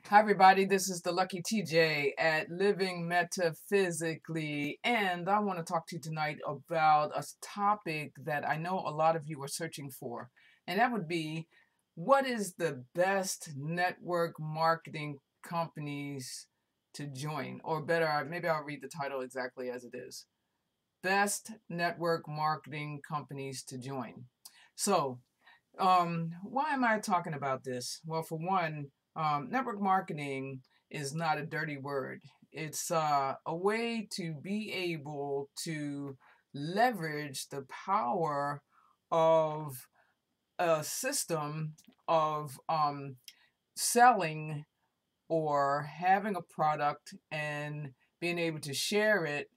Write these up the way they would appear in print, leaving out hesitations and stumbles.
Hi, everybody. This is the Lucky TJ at Living Metaphysically, and I want to talk to you tonight about a topic that I know a lot of you are searching for, and that would be what is the best network marketing companies to join? Or better, maybe I'll read the title exactly as it is: Best Network Marketing Companies to Join. So, why am I talking about this? Well, for one, network marketing is not a dirty word. It's a way to be able to leverage the power of a system of selling or having a product and being able to share it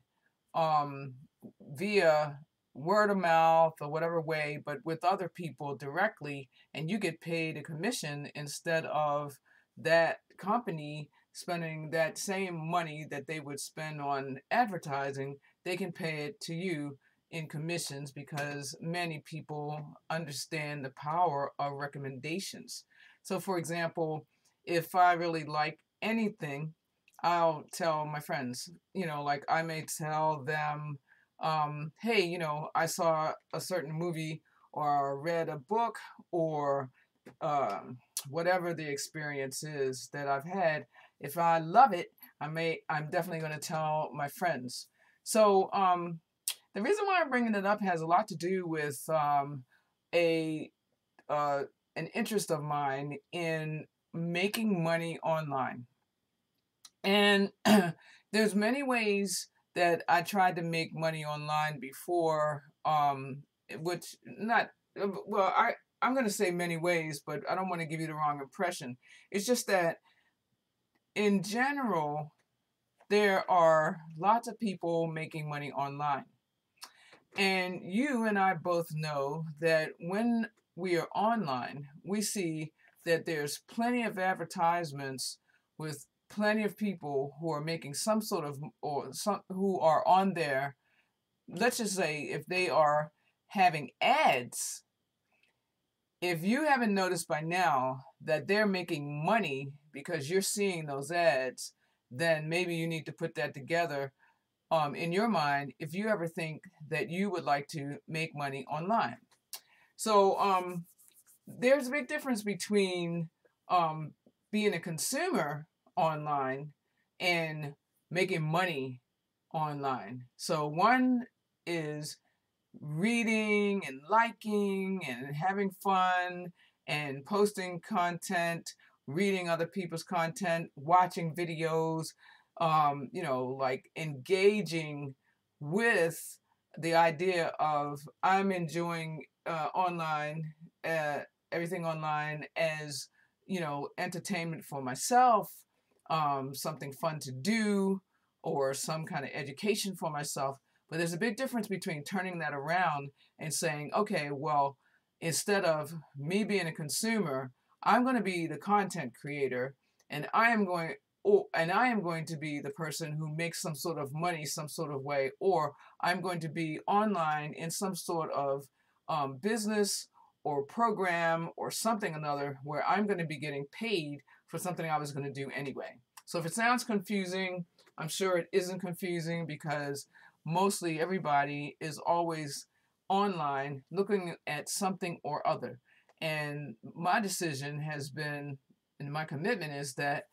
um, via word of mouth or whatever way, but with other people directly, and you get paid a commission instead of that company spending that same money that they would spend on advertising. They can pay it to you in commissions because many people understand the power of recommendations. So, for example, if I really like anything, I'll tell my friends, like I may tell them, hey, I saw a certain movie or read a book or um, whatever the experience is that I've had. If I love it, I'm definitely going to tell my friends. So the reason why I'm bringing it up has a lot to do with a uh, an interest of mine in making money online. And there's many ways that I tried to make money online before, which not well. I'm going to say many ways, but I don't want to give you the wrong impression. It's just that in general, there are lots of people making money online, and you and I both know that when we are online, we see that there's plenty of advertisements with plenty of people who are making some sort of, or some who are on there. Let's just say if they are having ads, if you haven't noticed by now that they're making money because you're seeing those ads, then maybe you need to put that together in your mind if you ever think that you would like to make money online. So there's a big difference between um, being a consumer online and making money online. So one is reading and liking and having fun and posting content, reading other people's content, watching videos, like engaging with the idea of I'm enjoying online, uh, everything online as, entertainment for myself, something fun to do, or some kind of education for myself. But there's a big difference between turning that around and saying, okay, well, instead of me being a consumer, I'm going to be the content creator, and I am going to be the person who makes some sort of money some sort of way, or I'm going to be online in some sort of business or program or something another where I'm going to be getting paid for something I was going to do anyway. So if it sounds confusing, I'm sure it isn't confusing because mostly everybody is always online looking at something or other. And my decision has been, and my commitment is that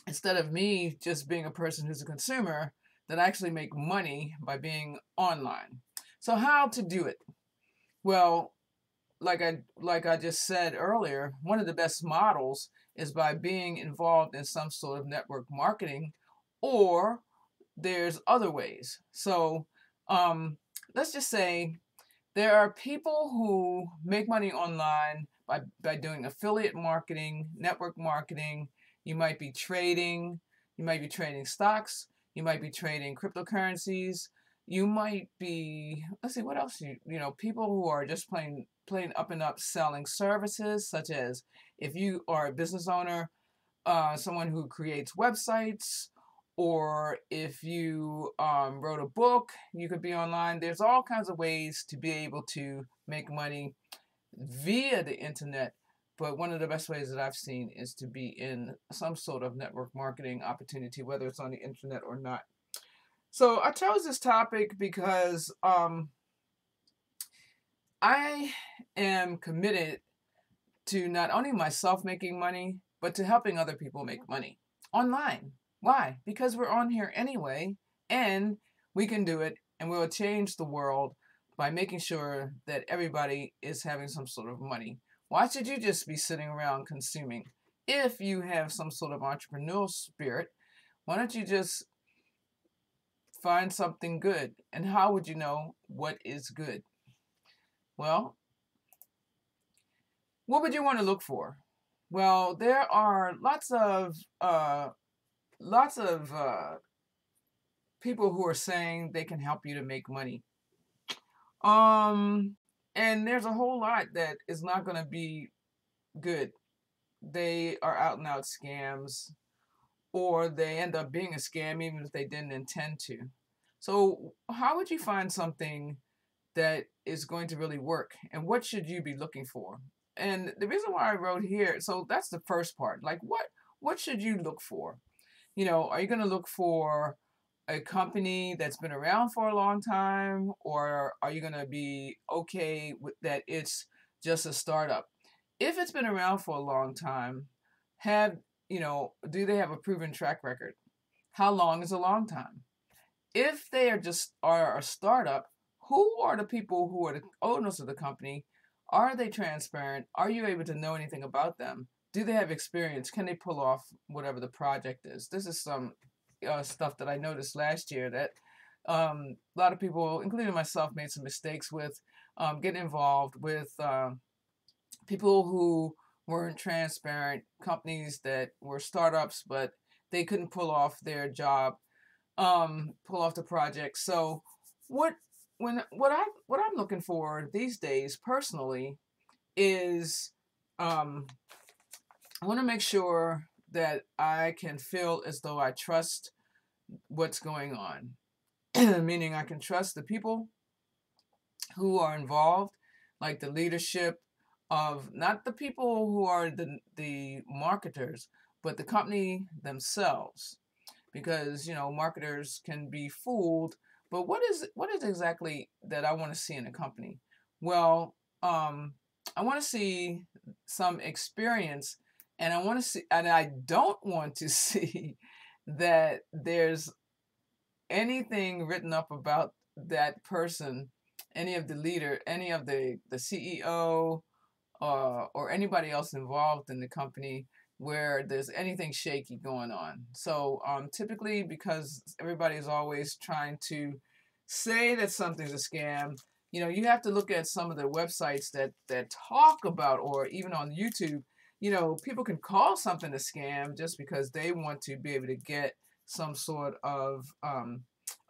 instead of me just being a person who's a consumer, that I actually make money by being online. So how to do it? Well, like I just said earlier, one of the best models is by being involved in some sort of network marketing, or there's other ways. So um, let's just say there are people who make money online by doing affiliate marketing, network marketing. You might be trading, you might be trading stocks, you might be trading cryptocurrencies, you might be, let's see, what else? People who are just plain up and up selling services, such as if you are a business owner, someone who creates websites, or if you wrote a book, you could be online. There's all kinds of ways to be able to make money via the internet, But one of the best ways that I've seen is to be in some sort of network marketing opportunity, whether it's on the internet or not. So I chose this topic because I am committed to not only myself making money, but to helping other people make money online. Why? Because we're on here anyway, and we can do it, and we'll change the world by making sure that everybody is having some sort of money. Why should you just be sitting around consuming? If you have some sort of entrepreneurial spirit, why don't you just find something good? And how would you know what is good? Well, what would you want to look for? Well, there are lots of people who are saying they can help you to make money. Um, and there's a whole lot that is not going to be good. They are out and out scams, or they end up being a scam even if they didn't intend to. So, how would you find something that is going to really work? And what should you be looking for? And the reason why I wrote here, so that's the first part. Like what should you look for? You know, are you going to look for a company that's been around for a long time, or are you going to be okay with that it's just a startup? If it's been around for a long time, have, do they have a proven track record? How long is a long time? If they are a startup, who are the people who are the owners of the company? Are they transparent? Are you able to know anything about them? Do they have experience? Can they pull off whatever the project is? This is some stuff that I noticed last year that a lot of people, including myself, made some mistakes with getting involved with people who weren't transparent, companies that were startups, but they couldn't pull off their job, pull off the project. So what I'm looking for these days personally is I want to make sure that I can feel as though I trust what's going on. Meaning I can trust the people who are involved, like the leadership of not the people who are the marketers, but the company themselves. Because, marketers can be fooled, but what is exactly that I want to see in a company? Well, I want to see some experience, and I don't want to see that there's anything written up about that person, any of the leader, any of the CEO, or anybody else involved in the company where there's anything shaky going on. So typically, because everybody is always trying to say that something's a scam, you have to look at some of the websites that talk about, or even on YouTube, people can call something a scam just because they want to be able to get some sort of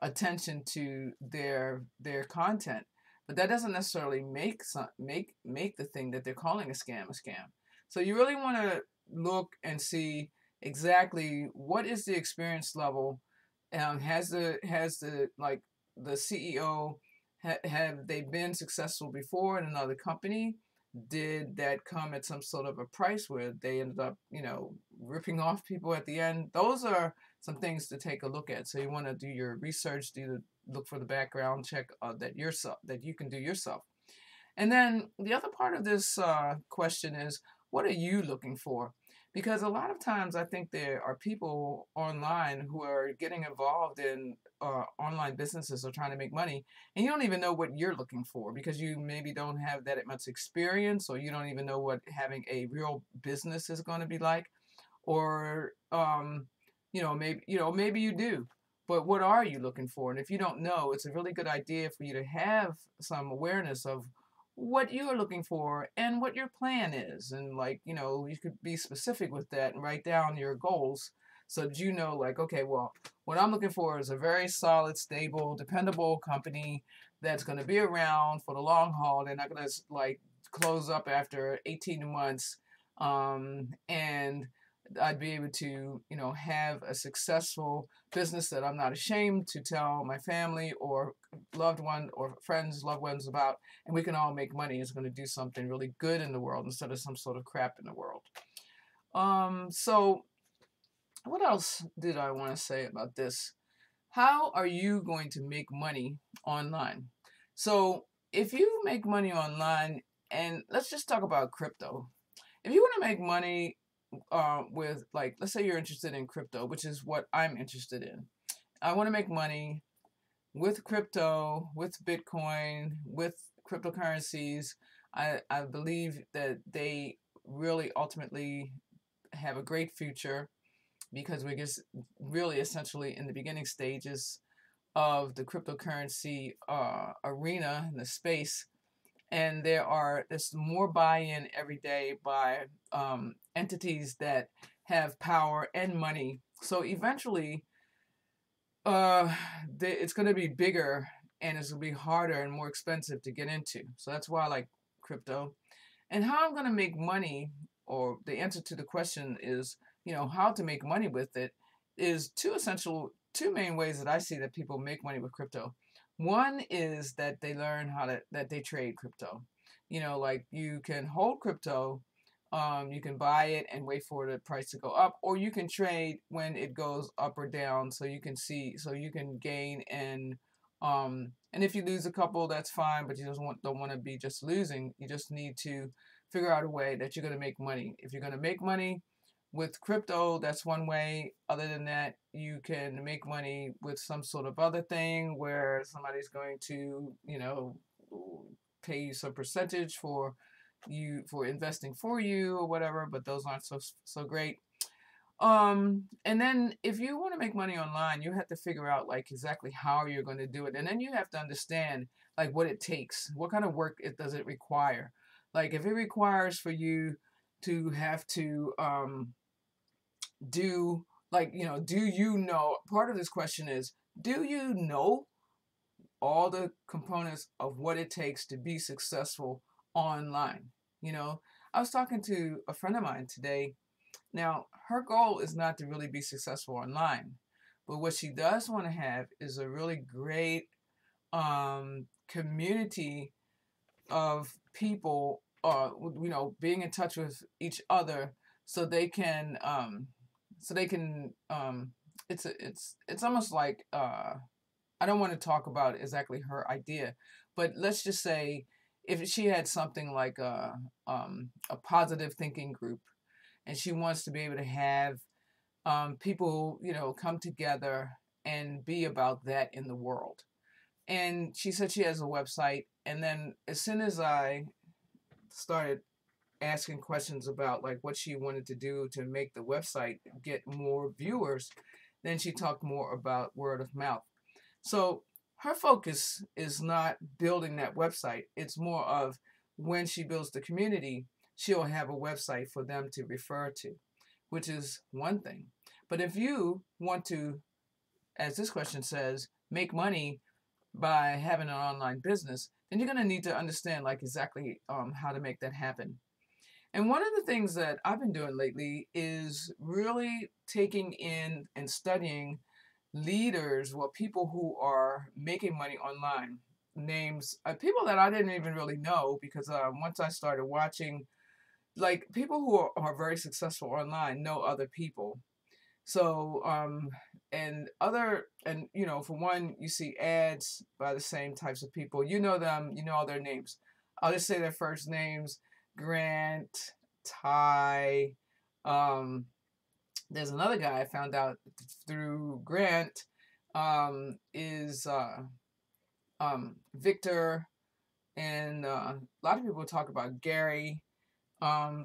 attention to their content. But that doesn't necessarily make the thing that they're calling a scam a scam. So you really want to look and see exactly what is the experience level. Has the like the CEO have they been successful before in another company? Did that come at some sort of a price where they ended up, ripping off people at the end? Those are some things to take a look at. So you want to do your research, look for the background check that you can do yourself. And then the other part of this question is, what are you looking for? Because a lot of times I think there are people online who are getting involved in online businesses or trying to make money, and you don't even know what you're looking for because you maybe don't have that much experience, or you don't even know what having a real business is going to be like, or maybe you do. But what are you looking for? And if you don't know, it's a really good idea for you to have some awareness of what you're looking for and what your plan is. And you could be specific with that and write down your goals so that like, okay, well, what I'm looking for is a very solid, stable, dependable company that's going to be around for the long haul. They're not going to close up after 18 months. And I'd be able to, you know, have a successful business that I'm not ashamed to tell my family or loved one or friends, loved ones about, and we can all make money. It's going to do something really good in the world instead of some sort of crap in the world. So what else did I want to say about this? How are you going to make money online? So if you make money online, and let's just talk about crypto. If you want to make money with, like, let's say you're interested in crypto, which is what I'm interested in. I want to make money with crypto, with Bitcoin, with cryptocurrencies. I believe that they really ultimately have a great future because we're just really essentially in the beginning stages of the cryptocurrency arena in the space. And there's more buy-in every day by entities that have power and money. So eventually, uh, it's going to be bigger and it's going to be harder and more expensive to get into. So that's why I like crypto. And how I'm going to make money, or the answer to the question is, you know, how to make money with it, is two main ways that I see that people make money with crypto. One is that they learn that they trade crypto. You know, like you can hold crypto, you can buy it and wait for the price to go up, or you can trade when it goes up or down, so so you can gain and if you lose a couple, that's fine, but you just don't want to be just losing. You just need to figure out a way that you're going to make money. If you're going to make money with crypto, that's one way. Other than that, you can make money with some sort of other thing where somebody's going to, you know, pay you some percentage for investing for you or whatever, but those aren't so great. And then if you want to make money online, you have to figure out like exactly how you're going to do it. And then you have to understand like what it takes. What kind of work does it require? Like if it requires for you to have to do like, you know, do you know, part of this question is, do you know all the components of what it takes to be successful online? You know, I was talking to a friend of mine today. Now, her goal is not to really be successful online, but what she does want to have is a really great community of people, you know, being in touch with each other, so they can, so they can. It's almost like I don't want to talk about exactly her idea, but let's just say if she had something like a positive thinking group, and she wants to be able to have people, you know, come together and be about that in the world. And she said she has a website. And then as soon as I started asking questions about like what she wanted to do to make the website get more viewers, then she talked more about word of mouth. So her focus is not building that website. It's more of when she builds the community, she'll have a website for them to refer to, which is one thing. But if you want to, as this question says, make money by having an online business, then you're going to need to understand like exactly how to make that happen. And one of the things that I've been doing lately is really taking in and studying leaders, well, people who are making money online. Names, people that I didn't even really know, because once I started watching, like people who are very successful online know other people. So, and you know, for one, you see ads by the same types of people. You know them, you know all their names. I'll just say their first names: Grant, Ty. Um, there's another guy I found out through Grant, is Victor, and a lot of people talk about Gary.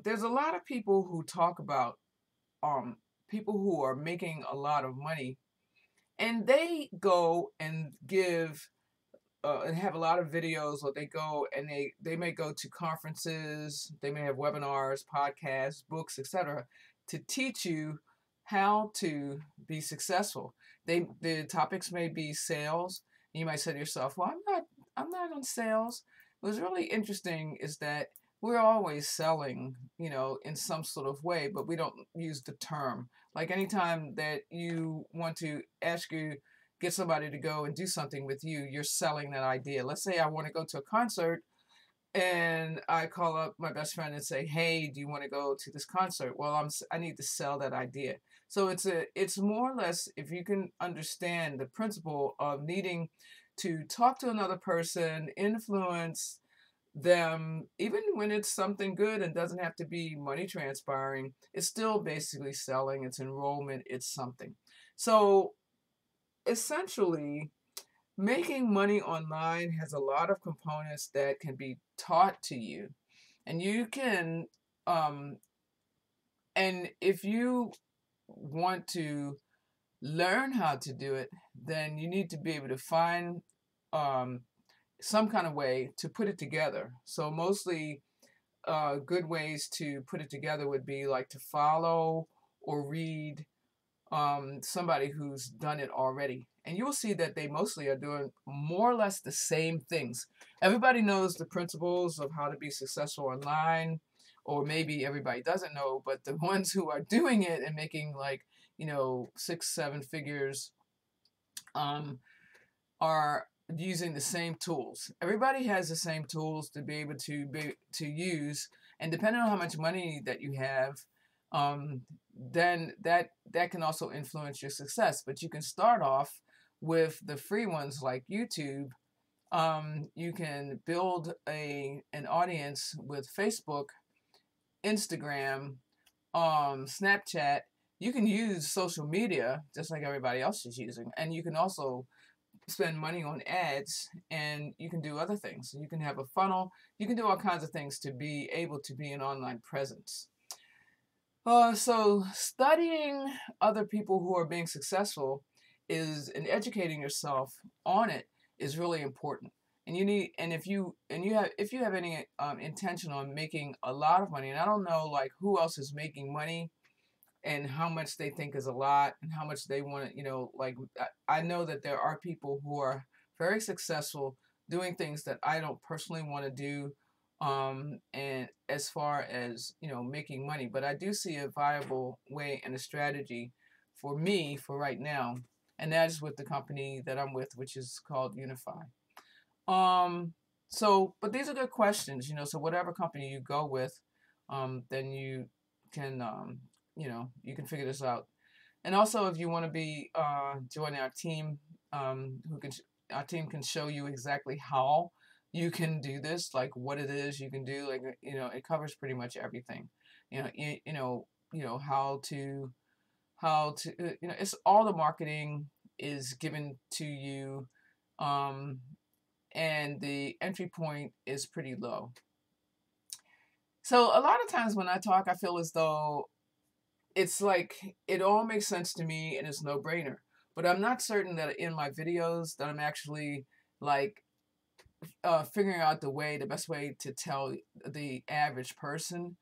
There's a lot of people who talk about um, people who are making a lot of money, and they go and give and have a lot of videos, or they go and they may go to conferences, they may have webinars, podcasts, books, etc., to teach you how to be successful. The topics may be sales. You might say to yourself, well, I'm not on sales. What's really interesting is that we're always selling, in some sort of way, but we don't use the term. Like anytime that you want to get somebody to go and do something with you, you're selling that idea. Let's say I want to go to a concert and I call up my best friend and say, "Hey, do you want to go to this concert?" Well, I need to sell that idea. So it's more or less, if you can understand the principle of needing to talk to another person, influence them, even when it's something good and doesn't have to be money transpiring, it's still basically selling, it's enrollment, it's something. So essentially, making money online has a lot of components that can be taught to you. And you can, um, and if you want to learn how to do it, then you need to be able to find um, some kind of way to put it together. So mostly good ways to put it together would be like to follow or read somebody who's done it already. And you'll see that they mostly are doing more or less the same things. Everybody knows the principles of how to be successful online, or maybe everybody doesn't know, but the ones who are doing it and making like, 6, 7 figures um, are using the same tools. Everybody has the same tools to be able to use, and depending on how much money that you have, then that can also influence your success. But you can start off with the free ones like YouTube. You can build an audience with Facebook, Instagram, Snapchat. You can use social media just like everybody else is using, and you can also spend money on ads, and you can do other things. You can have a funnel. You can do all kinds of things to be able to be an online presence. So studying other people who are being successful and educating yourself on it is really important. And if you have any intention on making a lot of money, and I don't know like who else is making money and how much they think is a lot and how much they want to, like I know that there are people who are very successful doing things that I don't personally want to do, and as far as, making money, but I do see a viable way and a strategy for me for right now, and that is with the company that I'm with, which is called Unify. Um, but these are good questions, so whatever company you go with, then can, you can figure this out. And also, if you want to be joining our team, our team can show you exactly how you can do this, like what it is you can do. Like, it covers pretty much everything. It's all the marketing is given to you, um, and the entry point is pretty low. So a lot of times when I talk, I feel as though it's like it all makes sense to me and it's no brainer. But I'm not certain that in my videos that I'm actually like figuring out the best way to tell the average person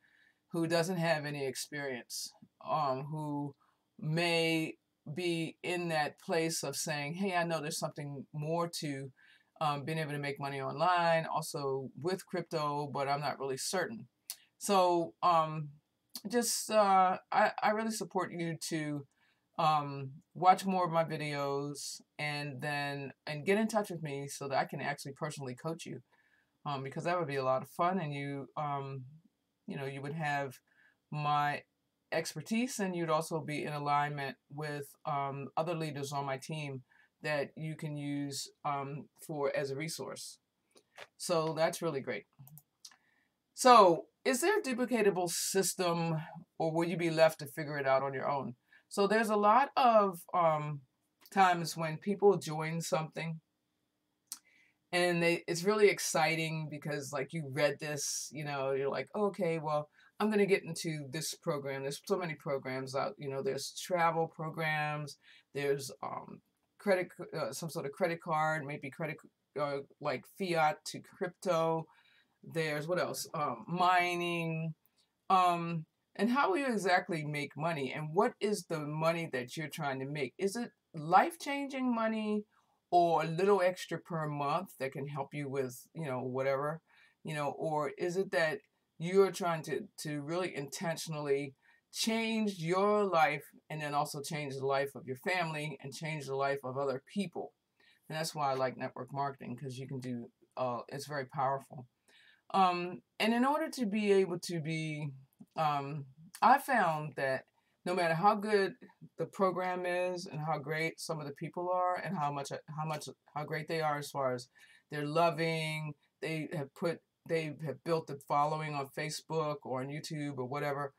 who doesn't have any experience, who may be in that place of saying, "Hey, I know there's something more to being able to make money online, also with crypto, but I'm not really certain." So just I really support you to watch more of my videos and get in touch with me so that I can actually personally coach you, because that would be a lot of fun, and you would have my expertise, and you'd also be in alignment with other leaders on my team that you can use for as a resource. So that's really great. So, is there a duplicatable system, or will you be left to figure it out on your own? So, there's a lot of times when people join something, and it's really exciting because, like, you read this, you're like, okay, well, I'm going to get into this program. There's so many programs out, there's travel programs, there's some sort of credit card, maybe credit, like fiat to crypto. There's what else? Mining. Um, and how will you exactly make money? And what is the money that you're trying to make? Is it life-changing money or a little extra per month that can help you with, whatever, or is it that you're trying to really intentionally change your life, and then also change the life of your family and change the life of other people. And that's why I like network marketing, because you can do it's very powerful. And in order to be able to be, um, I found that no matter how good the program is and how great some of the people are and how great they are as far as they're loving, they have put they have built a following on Facebook or on YouTube or whatever,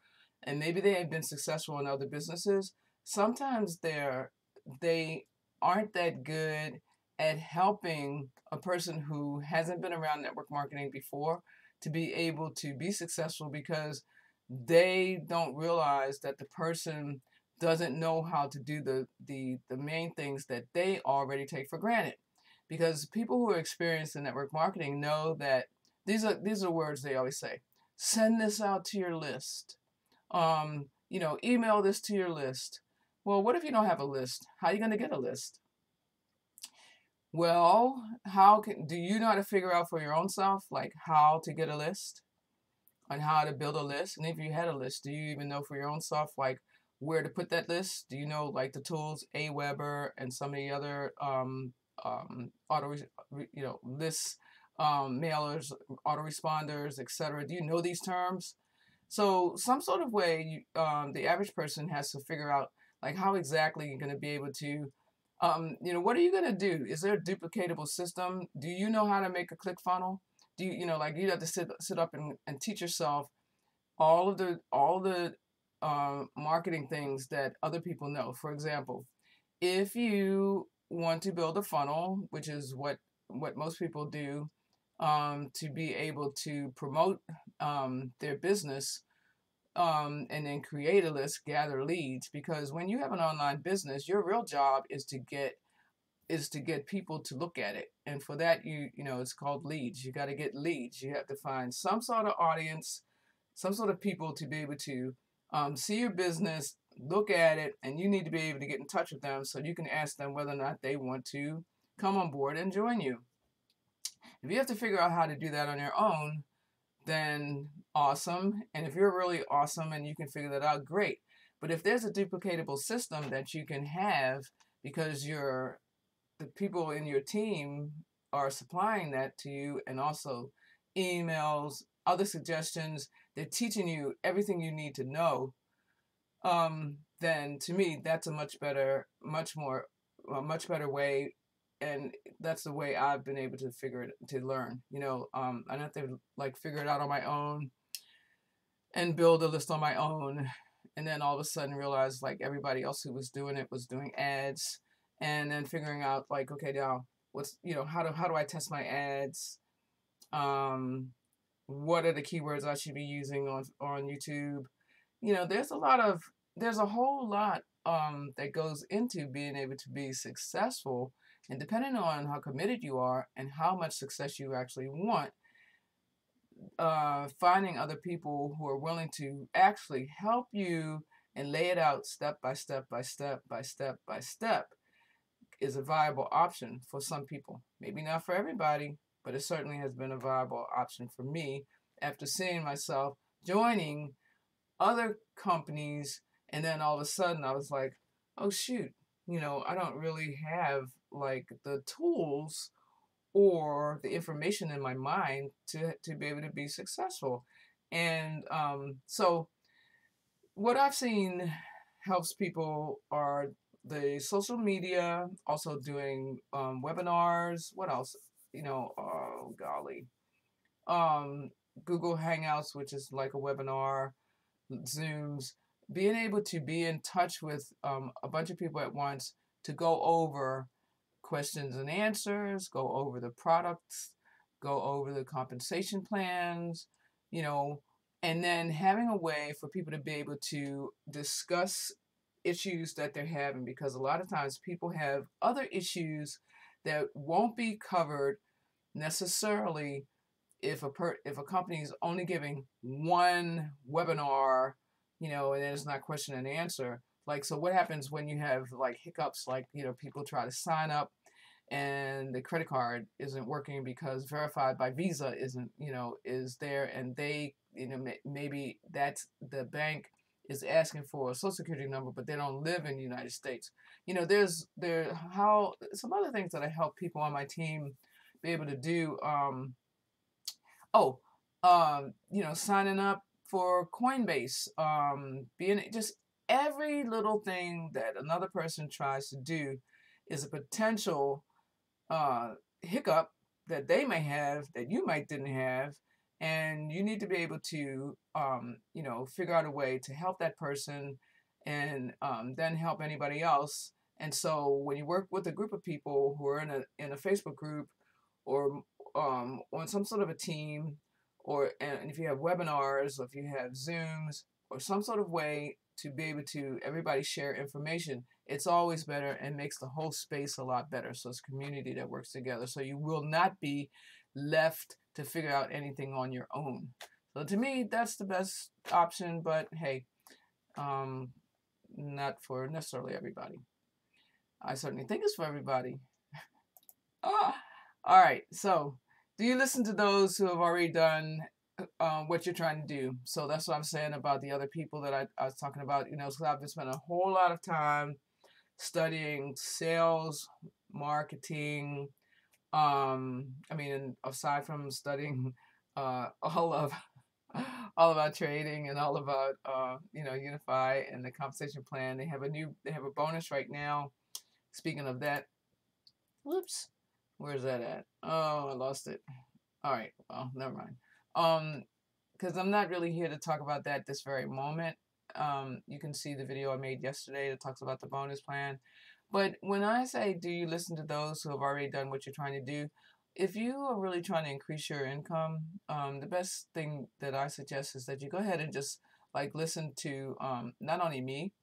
and maybe they have been successful in other businesses. Sometimes they aren't that good at helping a person who hasn't been around network marketing before to be able to be successful, because they don't realize that the person doesn't know how to do the main things that they already take for granted. Because people who are experienced in network marketing know that these are words they always say. Send this out to your list. Email this to your list. Well, what if you don't have a list? How are you going to get a list? Well, do you know how to figure out for your own self, like how to get a list and how to build a list? And if you had a list, do you even know for your own self, like where to put that list? Do you know like the tools, Aweber and some of the other lists, mailers, autoresponders, etc. Do you know these terms? So some sort of way, the average person has to figure out like how exactly you're going to be able to, what are you going to do? Is there a duplicatable system? Do you know how to make a click funnel? Do like you have to sit up and teach yourself all the marketing things that other people know. For example, if you want to build a funnel, which is what most people do, to be able to promote their business, and then create a list, gather leads. Because when you have an online business, your real job is to get people to look at it, and for that it's called leads. You got to get leads. You have to find some sort of audience, some sort of people to be able to see your business, look at it, and you need to be able to get in touch with them so you can ask them whether or not they want to come on board and join you. If you have to figure out how to do that on your own, then awesome. And if you're really awesome and you can figure that out, great. But if there's a duplicatable system that you can have because the people in your team are supplying that to you, and also emails, other suggestions, they're teaching you everything you need to know, then to me that's a much better, much better way. And that's the way I've been able to figure it to learn. I don't have to like figure it out on my own and build a list on my own, and then all of a sudden realize like everybody else who was doing it was doing ads, and then figuring out like, okay, now what's how do I test my ads? um what are the keywords I should be using on YouTube? There's a whole lot that goes into being able to be successful, and depending on how committed you are and how much success you actually want, finding other people who are willing to actually help you and lay it out step by step by step by step by step is a viable option for some people. Maybe not for everybody, but it certainly has been a viable option for me after seeing myself joining other companies. And then all of a sudden I was like, oh shoot, I don't really have like the tools or the information in my mind to be able to be successful. And so what I've seen helps people are the social media, also doing webinars. What else? Oh golly, um, Google Hangouts, which is like a webinar, Zooms, being able to be in touch with a bunch of people at once to go over questions and answers, go over the products, go over the compensation plans, you know, and then having a way for people to be able to discuss issues that they're having, because a lot of times people have other issues that won't be covered necessarily if a company is only giving one webinar, and then it's not question and answer. Like, so what happens when you have like hiccups, like, people try to sign up and the credit card isn't working because verified by Visa isn't, is there, and they, maybe that's the bank is asking for a social security number, but they don't live in the United States. There how some other things that I help people on my team be able to do. Oh, signing up for Coinbase, being just every little thing that another person tries to do is a potential uh, hiccup that they may have that you might didn't have, and you need to be able to, figure out a way to help that person, and then help anybody else. And so when you work with a group of people who are in a Facebook group, or on some sort of a team, and if you have webinars, or if you have Zooms, or some sort of way to be able to everybody share information, it's always better and makes the whole space a lot better. So it's a community that works together. So you will not be left to figure out anything on your own. So to me, that's the best option. But hey, not for necessarily everybody. I certainly think it's for everybody. Ah, all right. So, do you listen to those who have already done what you're trying to do? So that's what I'm saying about the other people that I was talking about. So I've been spending a whole lot of time studying sales, marketing. Aside from studying all of all about trading and all about Unify and the compensation plan, they have a bonus right now. Speaking of that, whoops, where's that at? Oh, I lost it. All right, well, never mind. Because I'm not really here to talk about that this very moment. You can see the video I made yesterday that talks about the bonus plan. But when I say, do you listen to those who have already done what you're trying to do? If you are really trying to increase your income, the best thing that I suggest is that you go ahead and just like listen to not only me,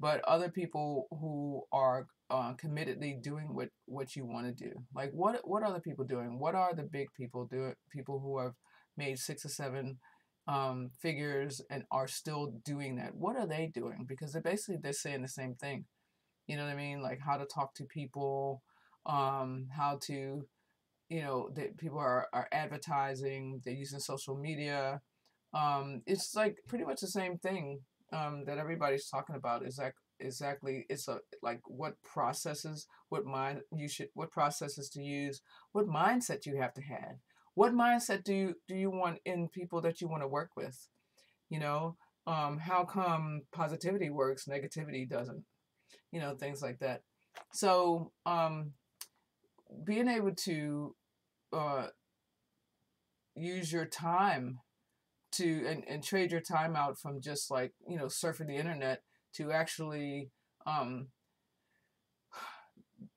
but other people who are committedly doing what you want to do. Like what are other people doing? What are the big people doing? People who have made 6 or 7 figures and are still doing that. What are they doing? Because they're saying the same thing. You know what I mean? Like how to talk to people, how to, that people are advertising, they're using social media. It's like pretty much the same thing that everybody's talking about. Is that exactly? It's like what processes to use, what mindset you have to have. What mindset do you want in people that you want to work with? You know, how come positivity works, negativity doesn't? Things like that. So, being able to uh, use your time and trade your time out from just like, surfing the internet to actually um,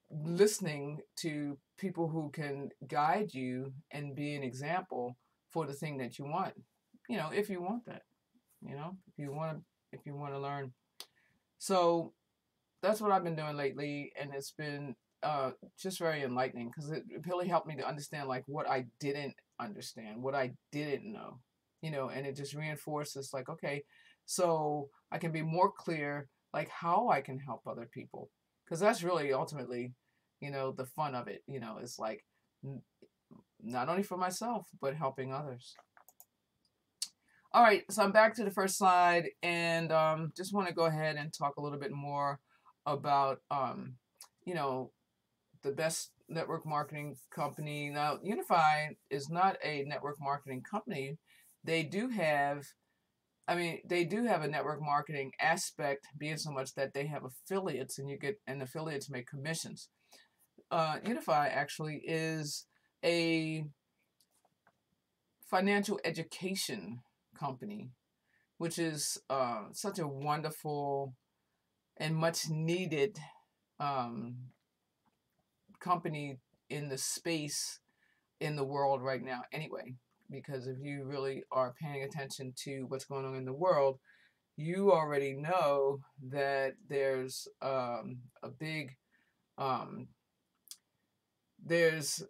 listening to people who can guide you and be an example for the thing that you want. If you want that, if you want to learn. So that's what I've been doing lately, and it's been just very enlightening because it really helped me to understand like what I didn't understand, what I didn't know, and it just reinforces like, okay, so I can be more clear like how I can help other people, because that's really ultimately, the fun of it, is like not only for myself but helping others. All right, so I'm back to the first slide, and just want to go ahead and talk a little bit more about, the best network marketing company. Now, Unify is not a network marketing company. They do have, they do have a network marketing aspect, being so much that they have affiliates, and affiliates make commissions. Unify actually is a financial education company, which is such a wonderful and much needed um, company in the space in the world right now anyway. Because if you really are paying attention to what's going on in the world, you already know that there's a big um, there's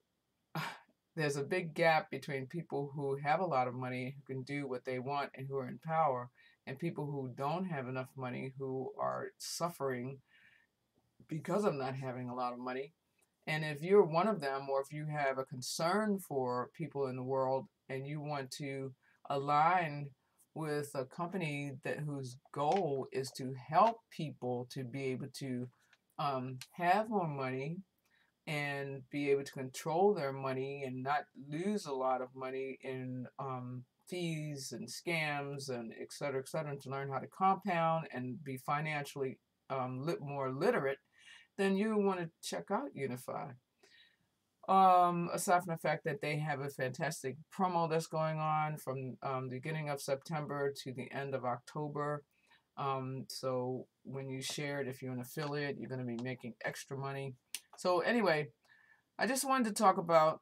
there's a big gap between people who have a lot of money who can do what they want and who are in power, and people who don't have enough money who are suffering because of not having a lot of money. And if you're one of them, or if you have a concern for people in the world and you want to align with a company that whose goal is to help people to be able to have more money and be able to control their money and not lose a lot of money in fees and scams and et cetera, and to learn how to compound and be financially more literate, then you want to check out Unify. Aside from the fact that they have a fantastic promo that's going on from the beginning of September to the end of October. So when you share it, if you're an affiliate, you're going to be making extra money. So anyway, I just wanted to talk about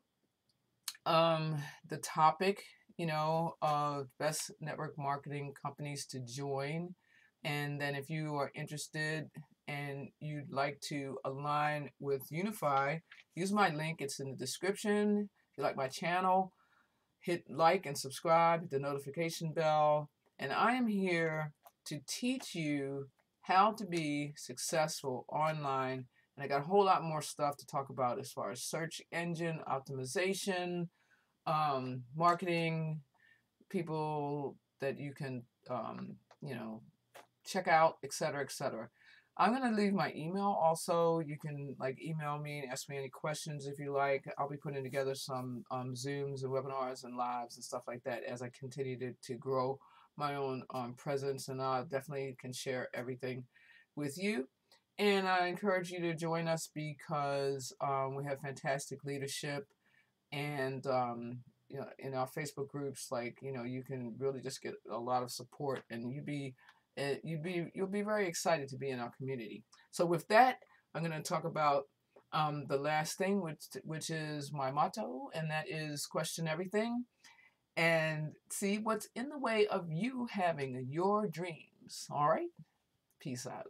the topic, of best network marketing companies to join. And then if you are interested and you'd like to align with Unify, use my link. It's in the description. If you like my channel, hit like and subscribe, hit the notification bell. And I am here to teach you how to be successful online. And I got a whole lot more stuff to talk about as far as search engine optimization, marketing, people that you can, check out, etc., etc. I'm going to leave my email also. You can email me and ask me any questions if you like. I'll be putting together some Zooms and webinars and lives and stuff like that as I continue to grow my own presence, and I definitely can share everything with you. And I encourage you to join us because we have fantastic leadership, and in our Facebook groups, you can really just get a lot of support, and you'll be very excited to be in our community. So with that, I'm going to talk about the last thing, which is my motto, and that is question everything and see what's in the way of you having your dreams. All right, peace out.